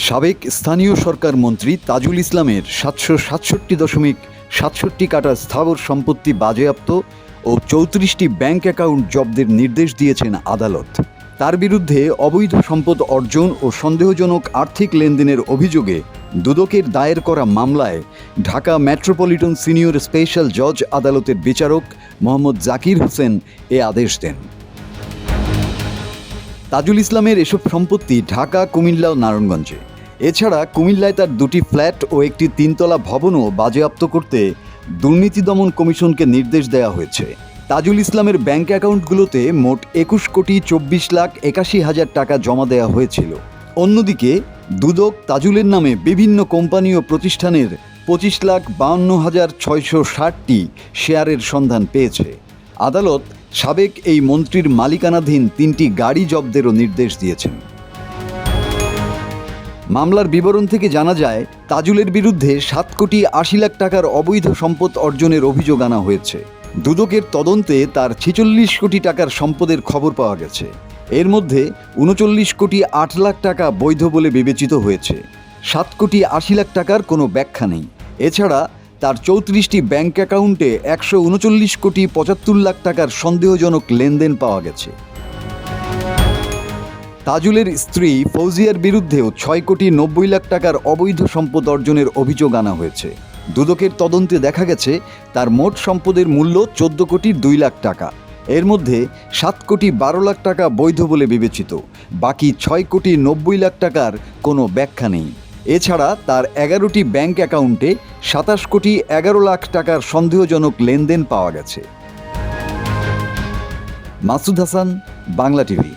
সাবেক স্থানীয় সরকার মন্ত্রী তাজুল ইসলামের 767.67 কাঠা স্থাবর সম্পত্তি বাজেয়াপ্ত ও 34টি ব্যাংক অ্যাকাউন্ট জব্দের নির্দেশ দিয়েছেন আদালত। তার বিরুদ্ধে অবৈধ সম্পদ অর্জন ও সন্দেহজনক আর্থিক লেনদেনের অভিযোগে দুদকের দায়ের করা মামলায় ঢাকা মেট্রোপলিটন সিনিয়র স্পেশাল জজ আদালতের বিচারক মোহাম্মদ জাকির হোসেন এ আদেশ দেন। তাজুল ইসলামের এসব সম্পত্তি ঢাকা, কুমিল্লা ও নারায়ণগঞ্জে। এছাড়া কুমিল্লায় তার 2টি ফ্ল্যাট ও একটি 3তলা ভবনও বাজেয়াপ্ত করতে দুর্নীতি দমন কমিশনকে নির্দেশ দেওয়া হয়েছে। তাজুল ইসলামের ব্যাংক অ্যাকাউন্টগুলোতে মোট 21,24,81,000 টাকা জমা দেওয়া হয়েছিল। অন্যদিকে দুদক তাজুলের নামে বিভিন্ন কোম্পানি ও প্রতিষ্ঠানের 25,52,660টি শেয়ারের সন্ধান পেয়েছে। আদালত সাবেক এই মন্ত্রীর মালিকানাধীন 3টি গাড়ি জব্দেরও নির্দেশ দিয়েছেন। মামলার বিবরণ থেকে জানা যায়, তাজুলের বিরুদ্ধে 7,80,00,000 টাকার অবৈধ সম্পদ অর্জনের অভিযোগ আনা হয়েছে। দুদকের তদন্তে তার 46 কোটি টাকার সম্পদের খবর পাওয়া গেছে। এর মধ্যে 39,08,00,000 টাকা বৈধ বলে বিবেচিত হয়েছে। 7,80,00,000 টাকার কোনো ব্যাখ্যা নেই। এছাড়া তার 34টি ব্যাংক অ্যাকাউন্টে 139,75,00,000 টাকার সন্দেহজনক লেনদেন পাওয়া গেছে। তাজুলের স্ত্রী ফৌজিয়ার বিরুদ্ধেও 6,90,00,000 টাকার অবৈধ সম্পদ অর্জনের অভিযোগ আনা হয়েছে। দুদকের তদন্তে দেখা গেছে তার মোট সম্পদের মূল্য 14,02,00,000 টাকা। এর মধ্যে 7,12,00,000 টাকা বৈধ বলে বিবেচিত, বাকি 6,90,00,000 টাকার কোনো ব্যাখ্যা নেই। এছাড়া তার 11টি ব্যাংক অ্যাকাউন্টে 27,11,00,000 টাকার সন্দেহজনক লেনদেন পাওয়া গেছে। মাসুদ হাসান, বাংলা টিভি।